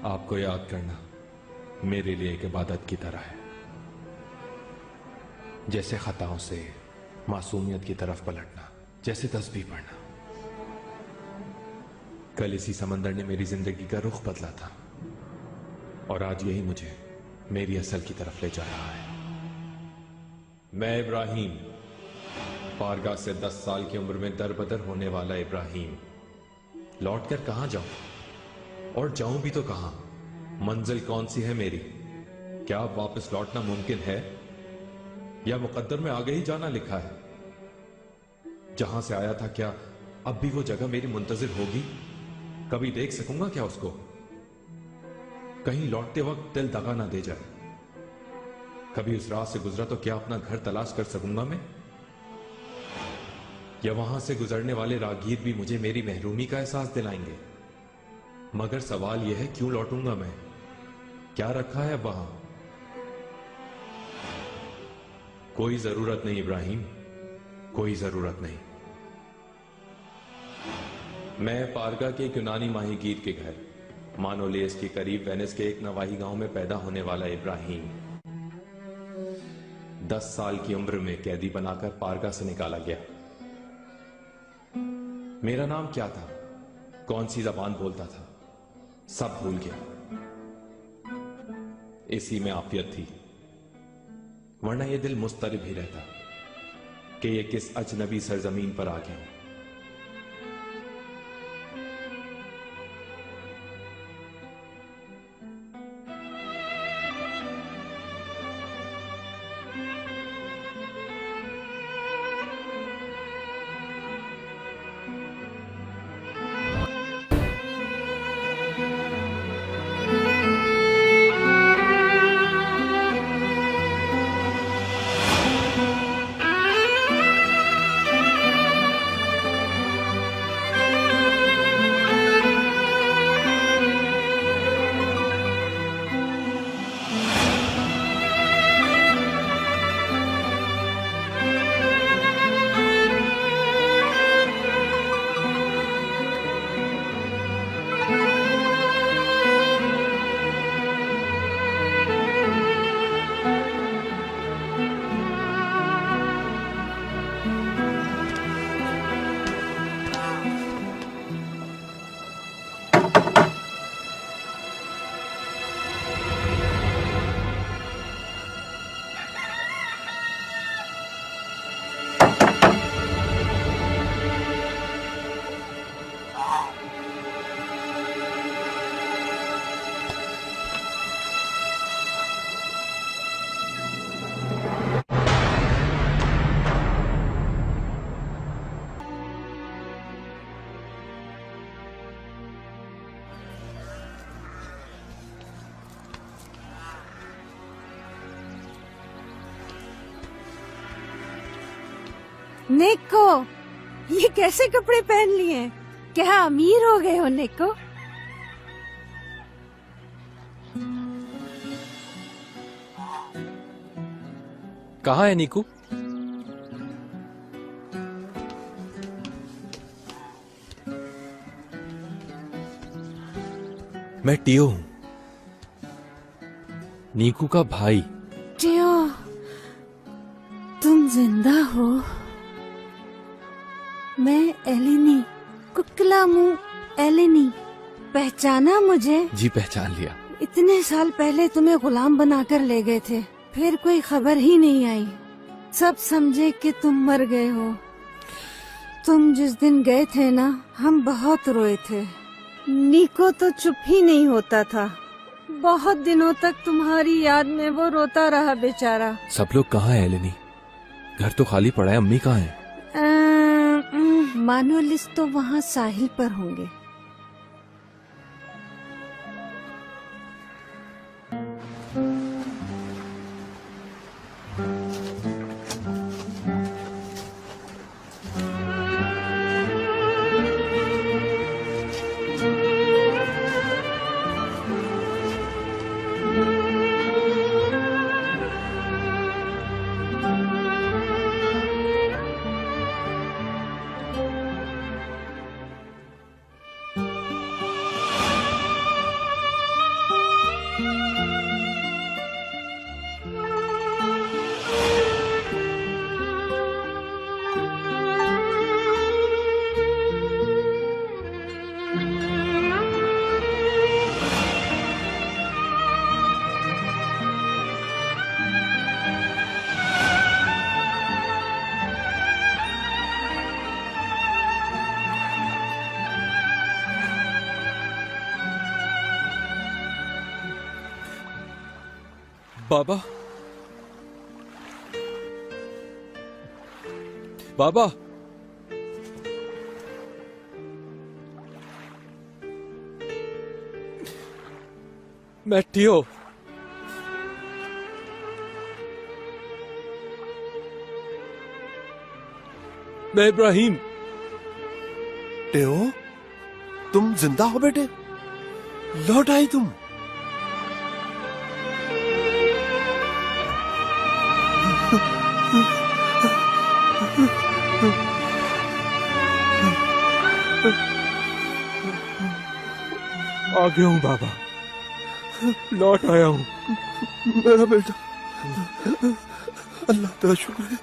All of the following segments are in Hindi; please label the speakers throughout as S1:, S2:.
S1: आपको याद करना मेरे लिए एक इबादत की तरह है, जैसे खताओं से मासूमियत की तरफ पलटना, जैसे तस्बीह पढ़ना। कल इसी समंदर ने मेरी जिंदगी का रुख बदला था और आज यही मुझे मेरी असल की तरफ ले जा रहा है। मैं इब्राहिम, पारगा से 10 साल की उम्र में दरबदर होने वाला इब्राहिम, लौटकर कहां जाऊं और जाऊं भी तो कहां? मंजिल कौन सी है मेरी? क्या अब वापस लौटना मुमकिन है या मुकद्दर में आगे ही जाना लिखा है? जहां से आया था क्या अब भी वो जगह मेरी मुंतजिर होगी? कभी देख सकूंगा क्या उसको? कहीं लौटते वक्त दिल दगा ना दे जाए। कभी उस राह से गुजरा तो क्या अपना घर तलाश कर सकूंगा मैं? या वहां से गुजरने वाले राहगीर भी मुझे मेरी महरूमी का एहसास दिलाएंगे? मगर सवाल यह है, क्यों लौटूंगा मैं? क्या रखा है वहां? कोई जरूरत नहीं इब्राहिम, कोई जरूरत नहीं। मैं पारगा के एक यूनानी माहीगीर के घर मानोलेस के करीब वेनिस के एक नवाही गांव में पैदा होने वाला इब्राहिम 10 साल की उम्र में कैदी बनाकर पारगा से निकाला गया। मेरा नाम क्या था, कौन सी जबान बोलता था, सब भूल गया। इसी में आफियत थी, वरना यह दिल मुस्तरिब ही रहता कि यह किस अजनबी सरजमीन पर आ गया।
S2: निको, ये कैसे कपड़े पहन लिए? क्या अमीर हो गए हो निको?
S3: कहाँ है नीकू? मैं टियो हूँ, नीकू का भाई।
S2: टियो, तुम जिंदा हो? मैं एलेनी, कुकला मुंह एलेनी। पहचाना मुझे?
S3: जी पहचान लिया।
S2: इतने साल पहले तुम्हें गुलाम बनाकर ले गए थे, फिर कोई खबर ही नहीं आई। सब समझे कि तुम मर गए हो। तुम जिस दिन गए थे ना, हम बहुत रोए थे। निको तो चुप ही नहीं होता था। बहुत दिनों तक तुम्हारी याद में वो रोता रहा बेचारा।
S3: सब लोग कहाँ हैं एलेनी? घर तो खाली पड़ा है, अम्मी कहाँ हैं?
S2: मानोलिस तो वहाँ साहिल पर होंगे।
S3: बाबा, बाबा, बैठियो। मैं इब्राहिम।
S4: टेओ, तुम जिंदा हो बेटे? लौट आई तुम?
S3: आ गया हूँ बाबा, लौट आया हूँ।
S4: मेरा बेटा, अल्लाह तेरा शुक्र है।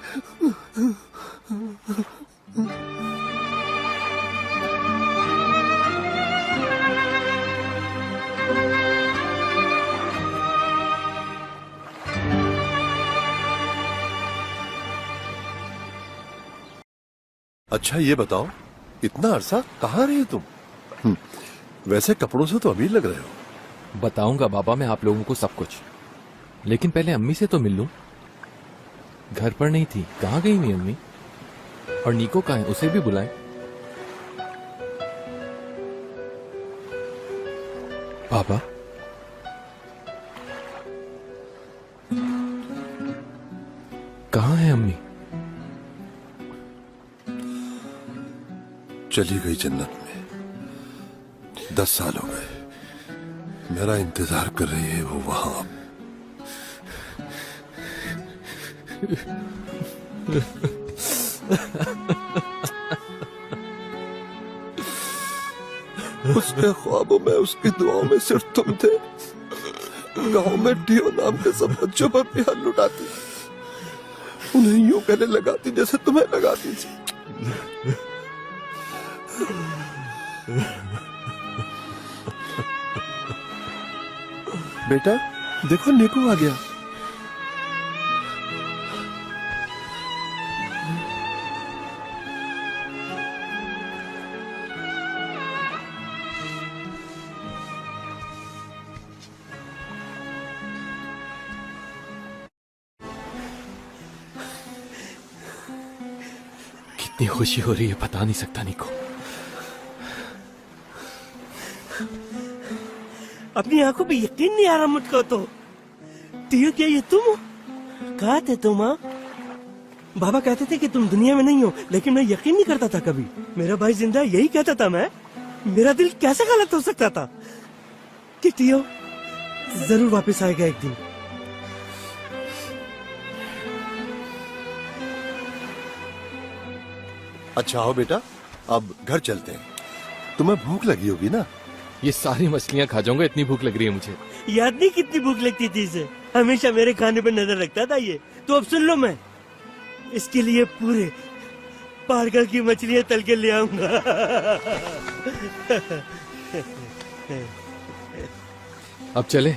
S4: अच्छा ये बताओ, इतना अरसा कहाँ रही तुम? वैसे कपड़ों से तो अमीर लग रहे हो।
S3: बताऊंगा बाबा मैं आप लोगों को सब कुछ, लेकिन पहले अम्मी से तो मिल लूं। घर पर नहीं थी, कहाँ गई नहीं अम्मी? और नीको कहाँ है, उसे भी बुलाएं। पापा, कहाँ है अम्मी?
S4: चली गई जन्नत में। 10 साल हो गए, मेरा इंतजार कर रही है वो वहां। उसके ख्वाबों में, उसकी दुआओं में सिर्फ तुम थे। गांव में टियो नाम के सब बच्चों पर प्यार लुटाती, उन्हें यूं कहने लगाती जैसे तुम्हें लगाती थी। बेटा देखो, नीकू आ गया।
S3: कितनी खुशी हो रही है बता नहीं सकता नीको।
S5: अपनी आंखों पे यकीन नहीं आ रहा मुझको तो। टियो, क्या ये तुम हो? कहाँ थे तुम? हाँ, बाबा कहते थे कि तुम दुनिया में नहीं हो, लेकिन मैं यकीन नहीं करता था कभी। मेरा भाई जिंदा है, यही कहता था मैं। मेरा दिल कैसे गलत हो सकता था कि टियो जरूर वापस आएगा एक दिन।
S4: अच्छा आओ बेटा, अब घर चलते हैं। तुम्हें भूख लगी होगी ना?
S3: ये सारी मछलियां खा जाऊंगा, इतनी भूख लग रही है मुझे।
S5: याद नहीं कितनी भूख लगती थी इसे? हमेशा मेरे खाने पर नजर रखता था ये। तो अब सुन लो, मैं इसके लिए पूरे पारगल की मछलियां तल के ले आऊंगा।
S3: अब चले।